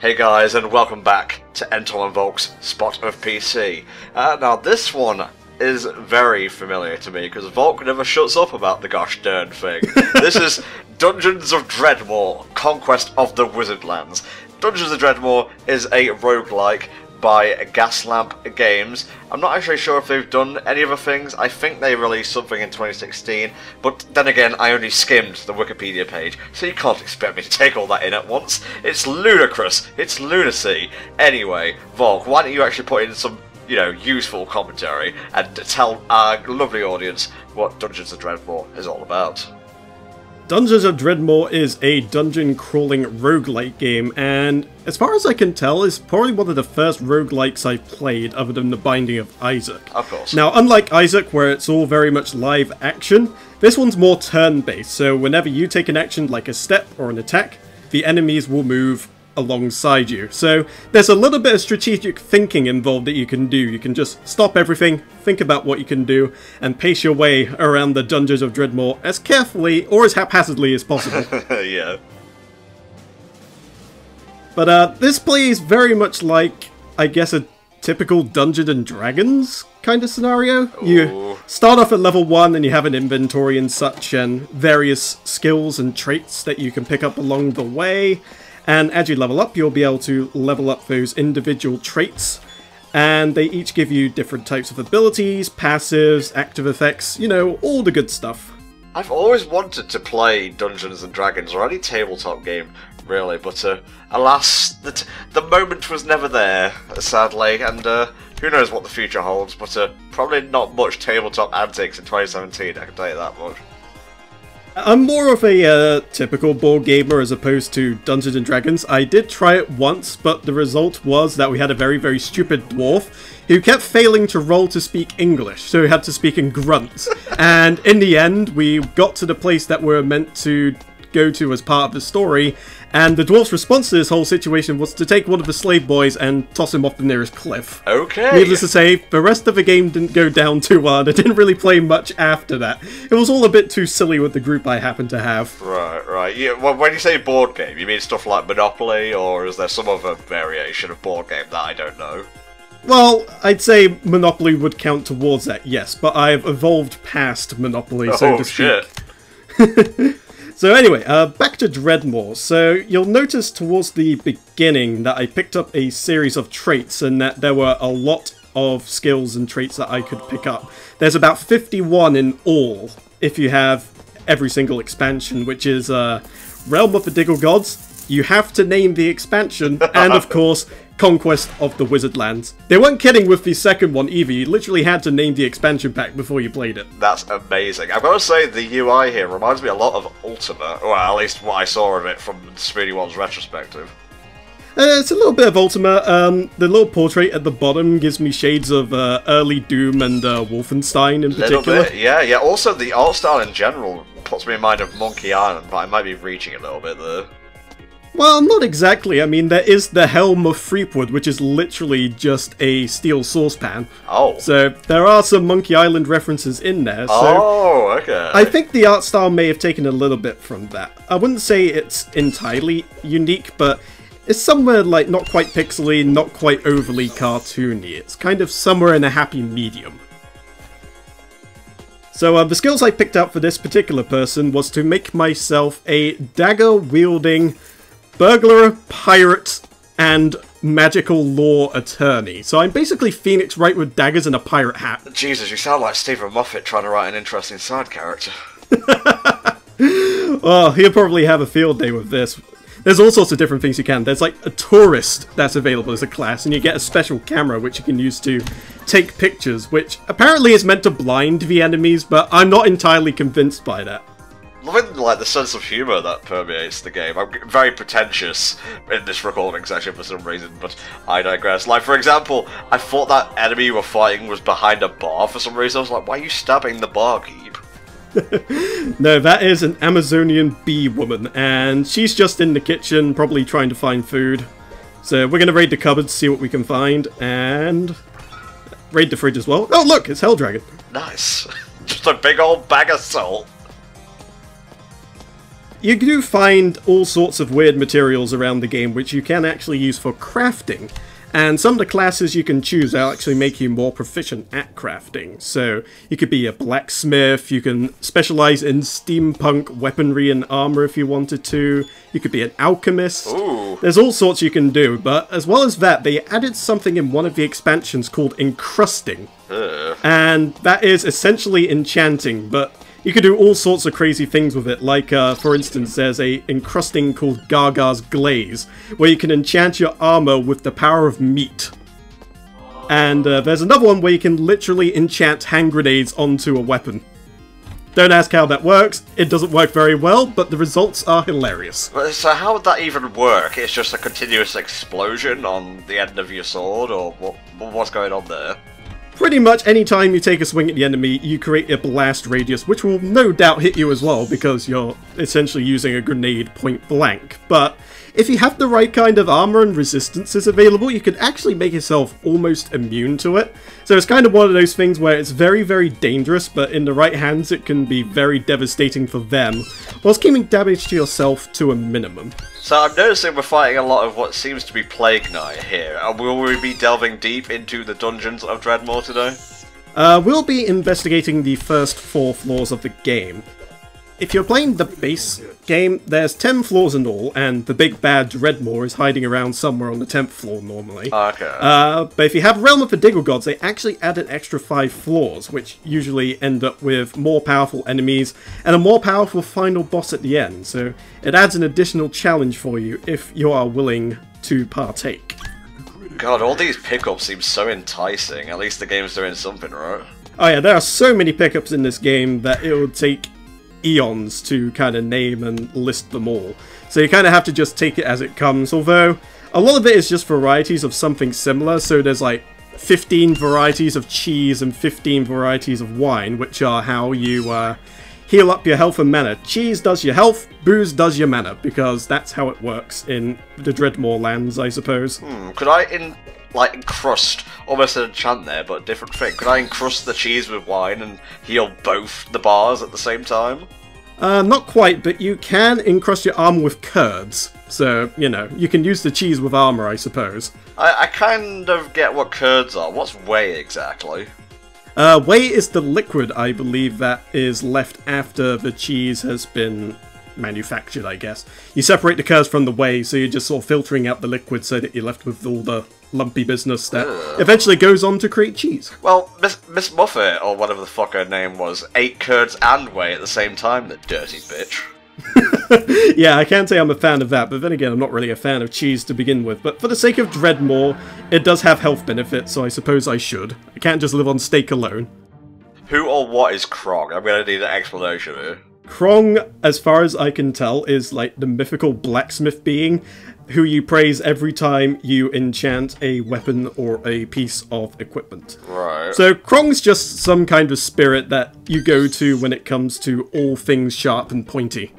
Hey guys, and welcome back to NTom and Volk's Spot of PC. Now this one is very familiar to me, because Volk never shuts up about the gosh darn thing. This is Dungeons of Dredmor, Conquest of the Wizardlands. Dungeons of Dredmor is a roguelike by Gaslamp Games. I'm not actually sure if they've done any other things. I think they released something in 2016, but then again, I only skimmed the Wikipedia page, so you can't expect me to take all that in at once. It's ludicrous. It's lunacy. Anyway, Volk, why don't you actually put in some, useful commentary and tell our lovely audience what Dungeons of Dredmor is all about. Dungeons of Dredmor is a dungeon-crawling roguelike game, and as far as I can tell, is probably one of the first roguelikes I've played other than The Binding of Isaac. Of course. Now, unlike Isaac, where it's all very much live action, this one's more turn-based, so whenever you take an action like a step or an attack, the enemies will move alongside you. So there's a little bit of strategic thinking involved that you can do. You can just stop everything, think about what you can do, and pace your way around the Dungeons of Dredmor as carefully or as haphazardly as possible. Yeah. But this plays very much like, I guess, a typical Dungeons and Dragons kind of scenario. Ooh. You start off at level 1 and you have an inventory and such, and various skills and traits that you can pick up along the way. And as you level up, you'll be able to level up those individual traits, and they each give you different types of abilities, passives, active effects, all the good stuff. I've always wanted to play Dungeons & Dragons, or any tabletop game, really, but alas, the moment was never there, sadly, and who knows what the future holds, but probably not much tabletop antics in 2017, I can tell you that much. I'm more of a typical board gamer as opposed to Dungeons & Dragons. I did try it once, but the result was that we had a very, very stupid dwarf who kept failing to roll to speak English, so he had to speak in grunts. And in the end, we got to the place that we're meant to go to as part of the story, and the dwarf's response to this whole situation was to take one of the slave boys and toss him off the nearest cliff. Okay. Needless to say, the rest of the game didn't go down too well. I didn't really play much after that. It was all a bit too silly with the group I happened to have. Right. Yeah, well, when you say board game, you mean stuff like Monopoly, or is there some other variation of board game that I don't know? Well, I'd say Monopoly would count towards that, yes, but I've evolved past Monopoly, so to speak. Shit. So anyway, back to Dredmor. So you'll notice towards the beginning that I picked up a series of traits, and that there were a lot of skills and traits that I could pick up. There's about 51 in all, if you have every single expansion, which is Realm of the Diggle Gods, You Have to Name the Expansion, and of course, Conquest of the Wizardlands. They weren't kidding with the second one either. You literally had to name the expansion pack before you played it. That's amazing. I've got to say, the UI here reminds me a lot of Ultima, or at least what I saw of it from Speedy One's retrospective. It's a little bit of Ultima. The little portrait at the bottom gives me shades of early Doom and Wolfenstein in particular. Little bit, yeah. Also, the art style in general puts me in mind of Monkey Island, but I might be reaching a little bit there. Well, not exactly. I mean, there is the Helm of Threepwood, which is literally just a steel saucepan. Oh. So there are some Monkey Island references in there. So oh, okay. I think the art style may have taken a little bit from that. I wouldn't say it's entirely unique, but it's somewhere like not quite pixely, not quite overly cartoony. It's kind of somewhere in a happy medium. So the skills I picked out for this particular person was to make myself a dagger-wielding burglar, pirate, and magical law attorney. So I'm basically Phoenix Wright with daggers and a pirate hat. Jesus, you sound like Stephen Moffat trying to write an interesting side character. Well, he'll probably have a field day with this. There's all sorts of different things you can. There's like a tourist that's available as a class, and you get a special camera which you can use to take pictures, which apparently is meant to blind the enemies, but I'm not entirely convinced by that. Loving the sense of humour that permeates the game. I'm very pretentious in this recording session for some reason, but I digress. Like, for example, I thought that enemy you were fighting was behind a bar for some reason. I was like, why are you stabbing the barkeep? No, that is an Amazonian bee woman, and she's just in the kitchen, probably trying to find food. So we're going to raid the cupboards, see what we can find, and raid the fridge as well. Oh, look, it's Hell Dragon. Nice. Just a big old bag of salt. you do find all sorts of weird materials around the game which you can actually use for crafting. And some of the classes you can choose will actually make you more proficient at crafting. So you could be a blacksmith, you can specialize in steampunk weaponry and armor if you wanted to, you could be an alchemist. Ooh. There's all sorts you can do, but as well as that, they added something in one of the expansions called encrusting. And that is essentially enchanting, but you could do all sorts of crazy things with it, like, for instance, there's a encrusting called Gargar's Glaze, where you can enchant your armor with the power of meat. And there's another one where you can literally enchant hand grenades onto a weapon. Don't ask how that works, it doesn't work very well, but the results are hilarious. So how would that even work? It's just a continuous explosion on the end of your sword, or what's going on there? Pretty much any time you take a swing at the enemy, you create a blast radius, which will no doubt hit you as well, because you're essentially using a grenade point blank. But if you have the right kind of armor and resistances available, you can actually make yourself almost immune to it. So it's kind of one of those things where it's very, very dangerous, but in the right hands it can be very devastating for them, whilst keeping damage to yourself to a minimum. So I'm noticing we're fighting a lot of what seems to be Plague Knight here. Will we be delving deep into the dungeons of Dredmor today? We'll be investigating the first 4 floors of the game. If you're playing the base game, there's 10 floors in all, and the big bad Dredmor is hiding around somewhere on the 10th floor normally. Okay. But if you have Realm of the Diggle Gods, they actually add an extra 5 floors, which usually end up with more powerful enemies and a more powerful final boss at the end, so it adds an additional challenge for you if you are willing to partake. God, all these pickups seem so enticing. At least the game's doing something, right? Oh yeah, there are so many pickups in this game that it would take eons to kind of name and list them all. So you kind of have to just take it as it comes, although a lot of it is just varieties of something similar. So there's like 15 varieties of cheese and 15 varieties of wine, which are how you heal up your health and mana. Cheese does your health, booze does your mana, because that's how it works in the Dredmor lands, I suppose. Could I encrust, almost an enchant there, but a different thing. Could I encrust the cheese with wine and heal both the bars at the same time? Not quite, but you can encrust your armor with curds. So, you know, you can use the cheese with armor, I suppose. I kind of get what curds are. What's whey exactly? Whey is the liquid, I believe, that is left after the cheese has been manufactured, I guess. You separate the curds from the whey, so you're just sort of filtering out the liquid so that you're left with all the lumpy business that eventually goes on to create cheese. Well, Miss Muffet, or whatever the fuck her name was, ate curds and whey at the same time, the dirty bitch. Yeah, I can't say I'm a fan of that, but then again, I'm not really a fan of cheese to begin with. But for the sake of Dredmor, it does have health benefits, so I suppose I should. I can't just live on steak alone. Who or what is Krog? I'm gonna need an explanation here. Krong, as far as I can tell, is like the mythical blacksmith being who you praise every time you enchant a weapon or a piece of equipment. Right. So Krong's just some kind of spirit that you go to when it comes to all things sharp and pointy.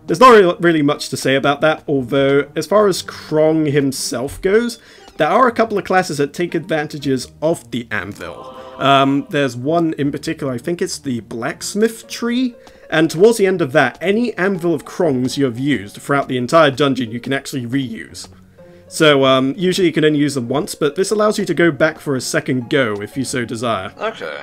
There's not really much to say about that, although as far as Krong himself goes, there are a couple of classes that take advantages of the anvil. There's one in particular, I think it's the blacksmith tree, and towards the end of that, any anvil of Krong's you have used throughout the entire dungeon you can actually reuse. So usually you can only use them once, but this allows you to go back for a second go if you so desire. Okay.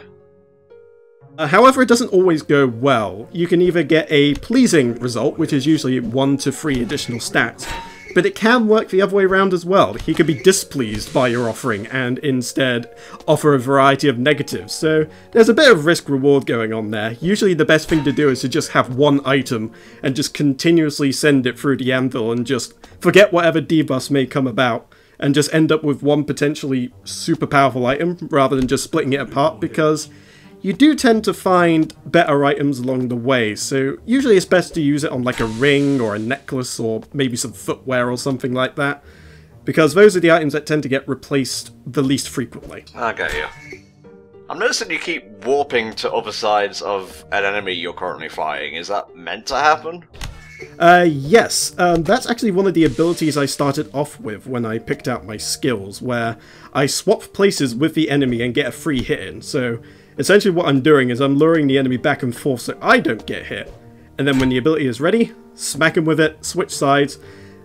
However, it doesn't always go well. You can either get a pleasing result, which is usually 1 to 3 additional stats, but it can work the other way around as well. He could be displeased by your offering and instead offer a variety of negatives, so there's a bit of risk-reward going on there. Usually the best thing to do is to just have one item and just continuously send it through the anvil and just forget whatever debuffs may come about and just end up with one potentially super powerful item rather than just splitting it apart, because you do tend to find better items along the way, so usually it's best to use it on like a ring or a necklace or maybe some footwear or something like that, because those are the items that tend to get replaced the least frequently. I get you. I'm noticing you keep warping to other sides of an enemy you're currently fighting. Is that meant to happen? Yes. That's actually one of the abilities I started off with when I picked out my skills, where I swap places with the enemy and get a free hit in. So essentially what I'm doing is I'm luring the enemy back and forth so I don't get hit, and then when the ability is ready, smack him with it, switch sides.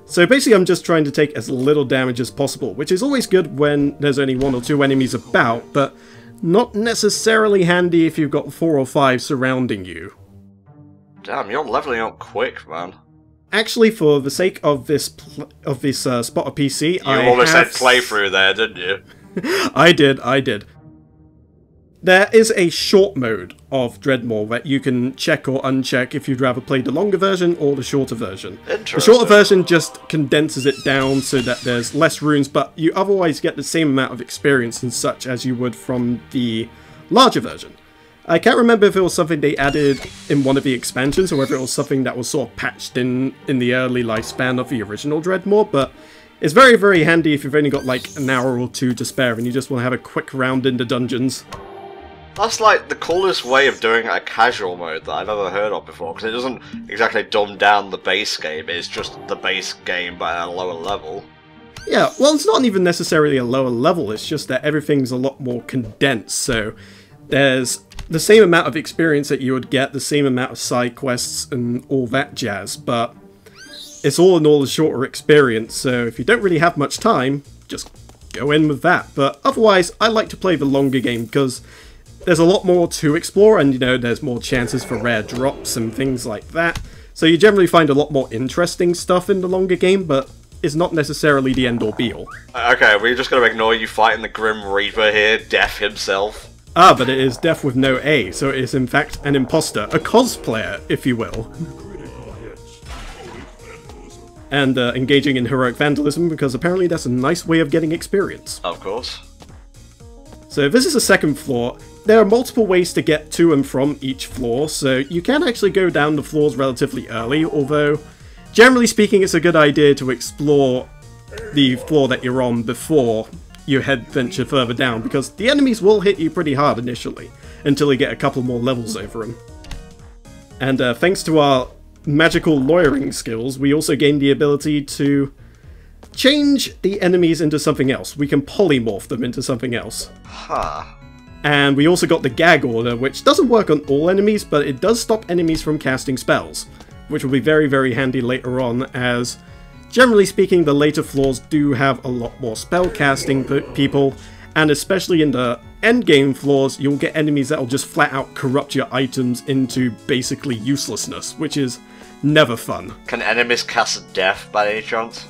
So basically I'm just trying to take as little damage as possible, which is always good when there's only 1 or 2 enemies about, but not necessarily handy if you've got 4 or 5 surrounding you. Damn, you're leveling up quick, man. Actually, for the sake of this spot of PC, you almost said playthrough there, didn't you? I did. There is a short mode of Dredmor that you can check or uncheck if you'd rather play the longer version or the shorter version. The shorter version just condenses it down so that there's less runes, but you otherwise get the same amount of experience and such as you would from the larger version. I can't remember if it was something they added in one of the expansions or whether it was something that was sort of patched in the early lifespan of the original Dredmor, but it's very, very handy if you've only got like an hour or 2 to spare and you just want to have a quick round in the dungeons. That's like the coolest way of doing a casual mode that I've ever heard of before, because it doesn't exactly dumb down the base game, it's just the base game but at a lower level. Yeah, well, it's not even necessarily a lower level, it's just that everything's a lot more condensed, so there's the same amount of experience that you would get, the same amount of side quests and all that jazz, but it's all in all a shorter experience, so if you don't really have much time, just go in with that. But otherwise, I like to play the longer game because there's a lot more to explore, and you know, there's more chances for rare drops and things like that. So you generally find a lot more interesting stuff in the longer game, but it's not necessarily the end-all be-all. Okay, we're just going to ignore you fighting the Grim Reaper here, Death himself. Ah, but it is Death with no A, so it is in fact an imposter, a cosplayer, if you will. And engaging in heroic vandalism, because apparently that's a nice way of getting experience. Of course. So this is a second floor. There are multiple ways to get to and from each floor, so you can actually go down the floors relatively early, although generally speaking it's a good idea to explore the floor that you're on before you venture further down, because the enemies will hit you pretty hard initially, until you get a couple more levels over them. And thanks to our magical lawyering skills, we also gain the ability to change the enemies into something else. We can polymorph them into something else. Huh. And we also got the gag order, which doesn't work on all enemies, but it does stop enemies from casting spells, which will be very, very handy later on, as generally speaking, the later floors do have a lot more spell casting people, and especially in the endgame floors, you'll get enemies that will just flat out corrupt your items into basically uselessness, which is never fun. Can enemies cast death by any chance?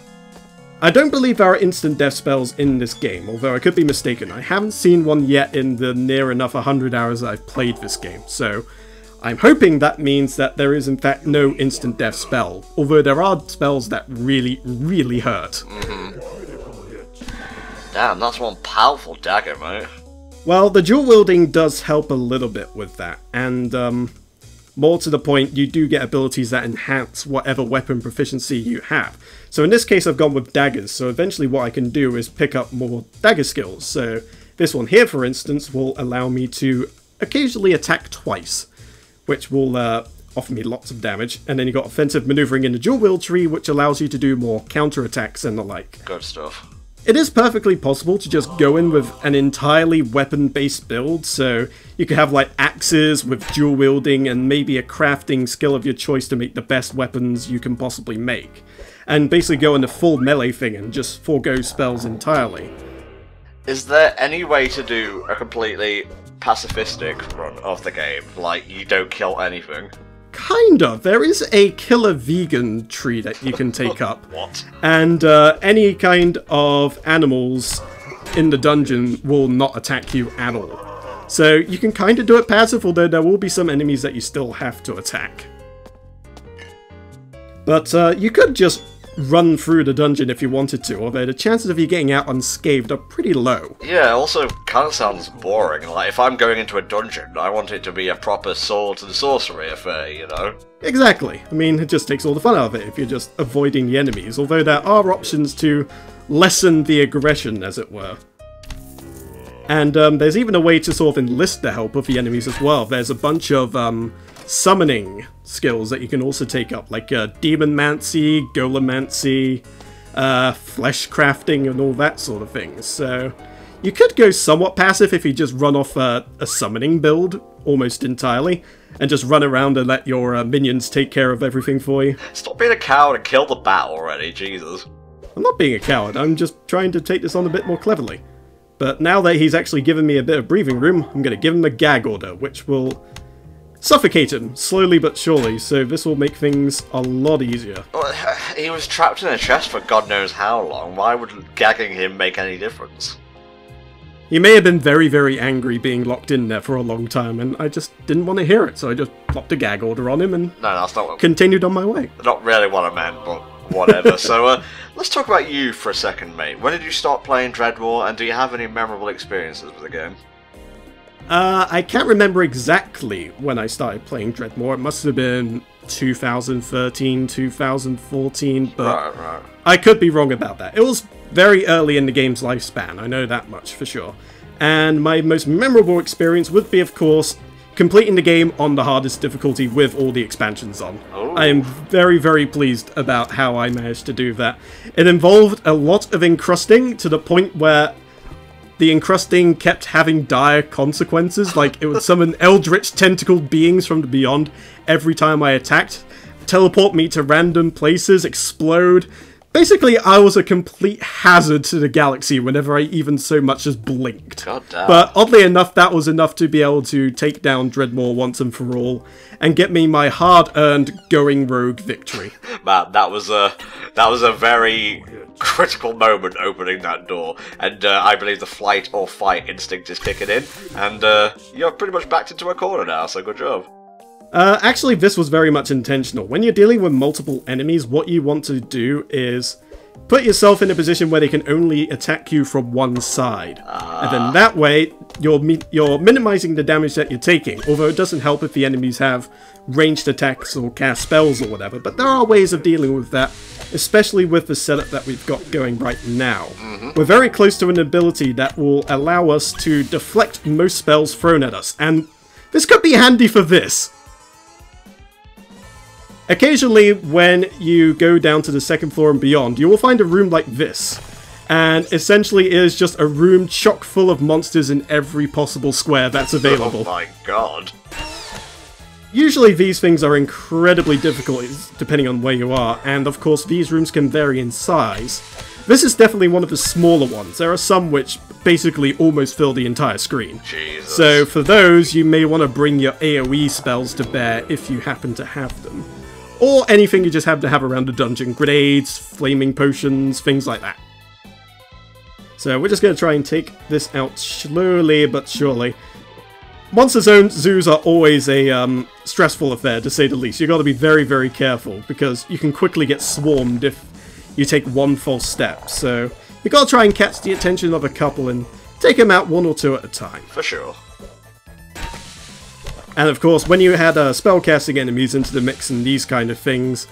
I don't believe there are instant death spells in this game, although I could be mistaken. I haven't seen one yet in the near enough 100 hours that I've played this game, so I'm hoping that means that there is in fact no instant death spell, although there are spells that really, really hurt. Damn, that's one powerful dagger, mate. Well, the dual wielding does help a little bit with that, and more to the point, you do get abilities that enhance whatever weapon proficiency you have. So in this case I've gone with daggers, so eventually what I can do is pick up more dagger skills. So this one here, for instance, will allow me to occasionally attack twice, which will offer me lots of damage. And then you've got offensive maneuvering in the dual wield tree, which allows you to do more counterattacks and the like. Good stuff. It is perfectly possible to just go in with an entirely weapon-based build, so you could have like axes with dual wielding and maybe a crafting skill of your choice to make the best weapons you can possibly make. And basically go in the full melee thing and just forego spells entirely. Is there any way to do a completely pacifistic run of the game? Like, you don't kill anything? Kind of. There is a killer vegan tree that you can take up. What? And any kind of animals in the dungeon will not attack you at all. So you can kind of do it passive, although there will be some enemies that you still have to attack. But you could just run through the dungeon if you wanted to, although the chances of you getting out unscathed are pretty low. Yeah, it also kind of sounds boring. Like, if I'm going into a dungeon, I want it to be a proper sword and sorcery affair, you know? Exactly. I mean, it just takes all the fun out of it if you're just avoiding the enemies, although there are options to lessen the aggression, as it were. And there's even a way to sort of enlist the help of the enemies as well. There's a bunch of summoning skills that you can also take up, like demonmancy, golemancy, flesh crafting, and all that sort of thing. So you could go somewhat passive if you just run off a summoning build almost entirely. and just run around and let your minions take care of everything for you. Stop being a coward and kill the bat already, Jesus. I'm not being a coward, I'm just trying to take this on a bit more cleverly. But now that he's actually given me a bit of breathing room, I'm going to give him a gag order, which will suffocate him, slowly but surely, so this will make things a lot easier. Well, he was trapped in a chest for God knows how long. Why would gagging him make any difference? He may have been very, very angry being locked in there for a long time, and I just didn't want to hear it, so I just popped a gag order on him and No, that's not continued on my way. Not really what I meant, but whatever. So, let's talk about you for a second, mate. When did you start playing Dredmor, and do you have any memorable experiences with the game? I can't remember exactly when I started playing Dredmor. It must have been 2013, 2014, but Right. I could be wrong about that. It was very early in the game's lifespan, I know that much for sure. And my most memorable experience would be, of course, completing the game on the hardest difficulty with all the expansions on. Ooh. I am very, very pleased about how I managed to do that. It involved a lot of encrusting to the point where the encrusting kept having dire consequences, like it would summon eldritch tentacled beings from the beyond every time I attacked, teleport me to random places, explode. Basically, I was a complete hazard to the galaxy whenever I even so much as blinked. God damn. But oddly enough, that was enough to be able to take down Dredmor once and for all, and get me my hard-earned going rogue victory. Man, that was a very critical moment opening that door, and I believe the flight or fight instinct is kicking in, and you're pretty much backed into a corner now, so good job. Actually, this was very much intentional. When you're dealing with multiple enemies, what you want to do is put yourself in a position where they can only attack you from one side. And then that way, you're minimizing the damage that you're taking, although it doesn't help if the enemies have ranged attacks or cast spells or whatever, but there are ways of dealing with that, especially with the setup that we've got going right now. We're very close to an ability that will allow us to deflect most spells thrown at us, and this could be handy for this. Occasionally, when you go down to the second floor and beyond, you will find a room like this. And essentially it is just a room chock full of monsters in every possible square that's available. Oh my god. Usually these things are incredibly difficult depending on where you are, and of course these rooms can vary in size. This is definitely one of the smaller ones. There are some which basically almost fill the entire screen. Jesus. So for those, you may want to bring your AoE spells to bear if you happen to have them. Or anything you just have to have around the dungeon. Grenades, flaming potions, things like that. So we're just going to try and take this out slowly but surely. Monster zoos are always a stressful affair, to say the least. You've got to be very, very careful, because you can quickly get swarmed if you take one false step. So you've got to try and catch the attention of a couple and take them out one or two at a time. For sure. And of course, when you had spellcasting enemies into the mix and these kind of things,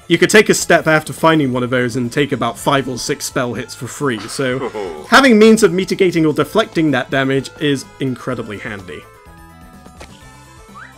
you could take a step after finding one of those and take about 5 or 6 spell hits for free, so having means of mitigating or deflecting that damage is incredibly handy.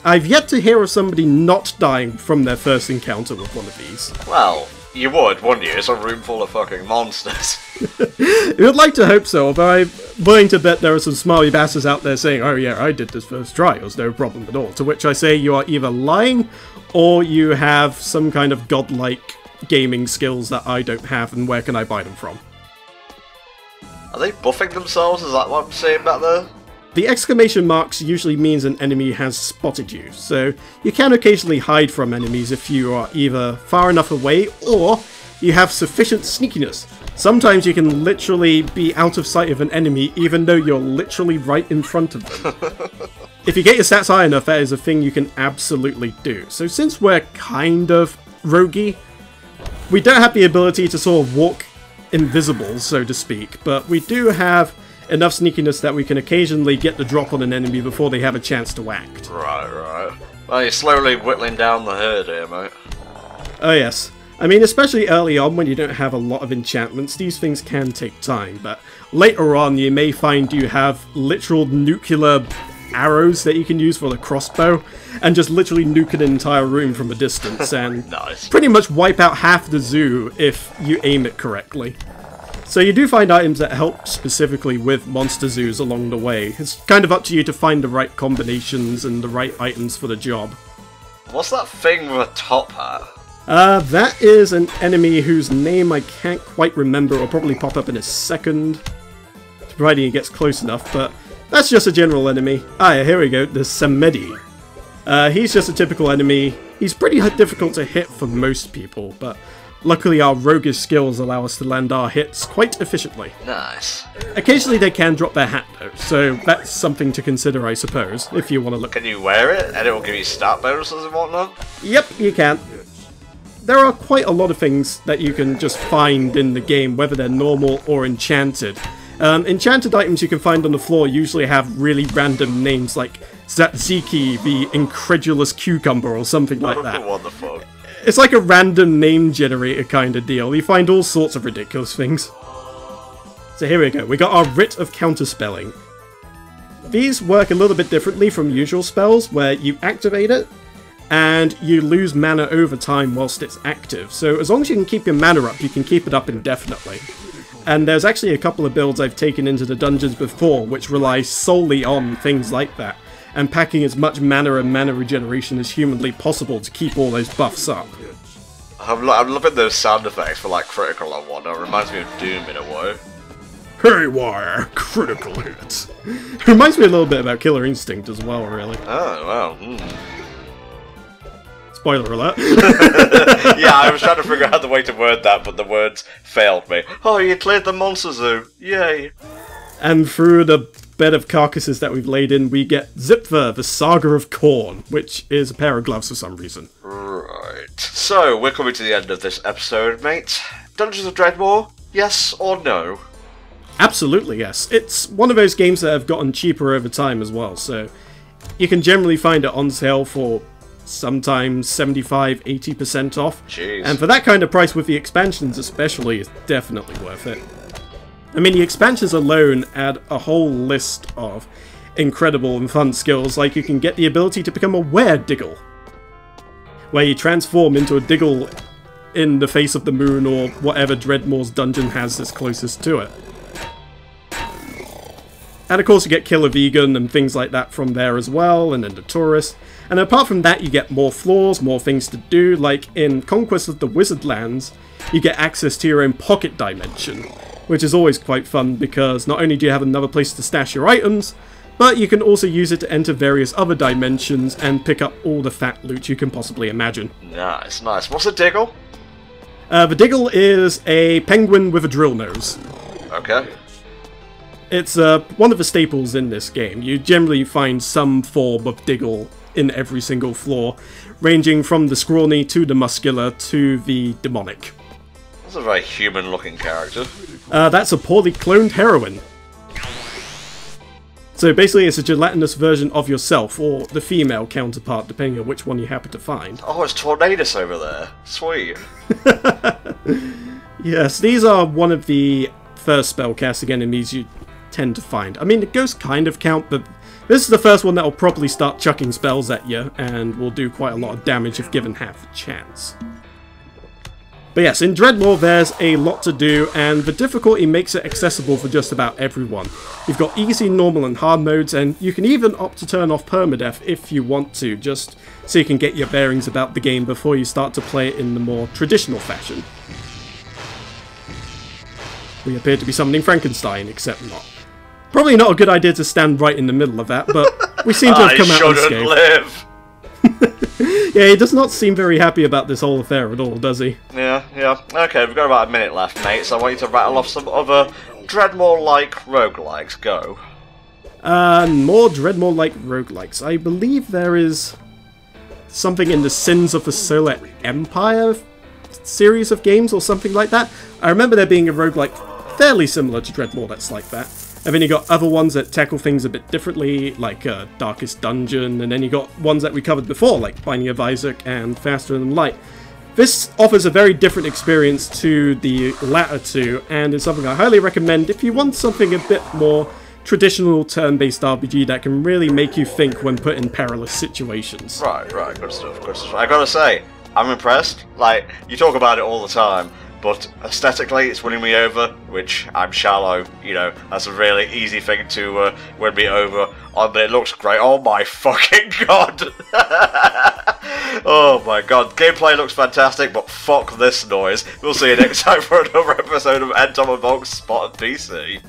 I've yet to hear of somebody not dying from their first encounter with one of these. Well, you would, wouldn't you? It's a room full of fucking monsters. You would like to hope so, although I'm willing to bet there are some smarmy bastards out there saying, oh yeah, I did this first try, it was no problem at all. To which I say you are either lying, or you have some kind of godlike gaming skills that I don't have, and where can I buy them from? Are they buffing themselves? Is that what I'm saying back there? The exclamation marks usually means an enemy has spotted you, so you can occasionally hide from enemies if you are either far enough away or you have sufficient sneakiness. Sometimes you can literally be out of sight of an enemy even though you're literally right in front of them. If you get your stats high enough, that is a thing you can absolutely do. So since we're kind of roguey, we don't have the ability to sort of walk invisible, so to speak, but we do have enough sneakiness that we can occasionally get the drop on an enemy before they have a chance to act. Right. Well, you're slowly whittling down the herd here, mate. Oh yes. I mean, especially early on when you don't have a lot of enchantments, these things can take time, but later on you may find you have literal nuclear arrows that you can use for the crossbow, and just literally nuke an entire room from a distance, and Nice. pretty much wipe out half the zoo if you aim it correctly. So you do find items that help specifically with monster zoos along the way. It's kind of up to you to find the right combinations and the right items for the job. What's that thing with a top hat? That is an enemy whose name I can't quite remember. It'll probably pop up in a second, providing he gets close enough, but that's just a general enemy. Ah, yeah, here we go, the Samedi. He's just a typical enemy. He's pretty difficult to hit for most people, but luckily our roguish skills allow us to land our hits quite efficiently. Nice. Occasionally they can drop their hat though, so that's something to consider, I suppose, if you want to look. Can you wear it and it will give you stat bonuses and whatnot? Yep, you can. There are quite a lot of things that you can just find in the game, whether they're normal or enchanted. Enchanted items you can find on the floor usually have really random names like Tzatziki, the incredulous cucumber, or something like that. What the fuck? It's like a random name generator kind of deal. You find all sorts of ridiculous things. So here we go. We got our Writ of Counterspelling. These work a little bit differently from usual spells, where you activate it, and you lose mana over time whilst it's active. So as long as you can keep your mana up, you can keep it up indefinitely. And there's actually a couple of builds I've taken into the dungeons before which rely solely on things like that, and packing as much mana and mana regeneration as humanly possible to keep all those buffs up. I'm loving those sound effects for like critical and whatnot. It reminds me of Doom in a way. Haywire, critical hits. Reminds me a little bit about Killer Instinct as well, really. Oh, wow. Spoiler alert. Yeah, I was trying to figure out the way to word that, but the words failed me. Oh, you cleared the monster zoo. Yay. And through the bed of carcasses that we've laid in, we get Zipfer, the Saga of Corn, which is a pair of gloves for some reason. Right. So, we're coming to the end of this episode, mate. Dungeons of Dredmor? Yes or no? Absolutely, yes. It's one of those games that have gotten cheaper over time as well, so you can generally find it on sale for sometimes 75–80% off. Jeez. And for that kind of price, with the expansions especially, it's definitely worth it. I mean, the expansions alone add a whole list of incredible and fun skills, like you can get the ability to become a were-diggle, where you transform into a diggle in the face of the moon or whatever Dredmor's dungeon has that's closest to it. And of course you get Killer Vegan and things like that from there as well, and then the Tourist. And apart from that, you get more floors, more things to do, like in Conquest of the Wizardlands, you get access to your own pocket dimension, which is always quite fun because not only do you have another place to stash your items, but you can also use it to enter various other dimensions and pick up all the fat loot you can possibly imagine. Nice, nice. What's a diggle? The Diggle is a penguin with a drill nose. Okay. It's one of the staples in this game. You generally find some form of Diggle in every single floor, ranging from the scrawny to the muscular to the demonic. That's a very human-looking character. That's a poorly cloned heroine. So basically it's a gelatinous version of yourself, or the female counterpart, depending on which one you happen to find. Oh, it's Tornadus over there. Sweet. Yes, these are one of the first spellcasting enemies you tend to find. I mean, the ghosts kind of count, but this is the first one that will properly start chucking spells at you, and will do quite a lot of damage if given half a chance. But yes, in Dredmor there's a lot to do, and the difficulty makes it accessible for just about everyone. You've got easy, normal, and hard modes, and you can even opt to turn off permadeath if you want to, just so you can get your bearings about the game before you start to play it in the more traditional fashion. We appear to be summoning Frankenstein, except not. Probably not a good idea to stand right in the middle of that, but we seem to have come out unscathed. Live. Yeah, he does not seem very happy about this whole affair at all, does he? Yeah. Okay, we've got about a minute left, mate, so I want you to rattle off some other Dredmor-like roguelikes. Go. More Dredmor-like roguelikes. I believe there is something in the Sins of the Solar Empire series of games or something like that. I remember there being a roguelike fairly similar to Dredmor that's like that. And then you got other ones that tackle things a bit differently, like Darkest Dungeon, and then you got ones that we covered before, like Binding of Isaac and Faster Than Light. This offers a very different experience to the latter two, and is something I highly recommend if you want something a bit more traditional turn-based RPG that can really make you think when put in perilous situations. Right, good stuff. I gotta say, I'm impressed. Like, you talk about it all the time. but aesthetically it's winning me over, which I'm shallow, you know, that's a really easy thing to win me over on, but it looks great. Oh my fucking god! Oh my god, gameplay looks fantastic, but fuck this noise. We'll see you next time for another episode of NTom and Volk's Spotted PC.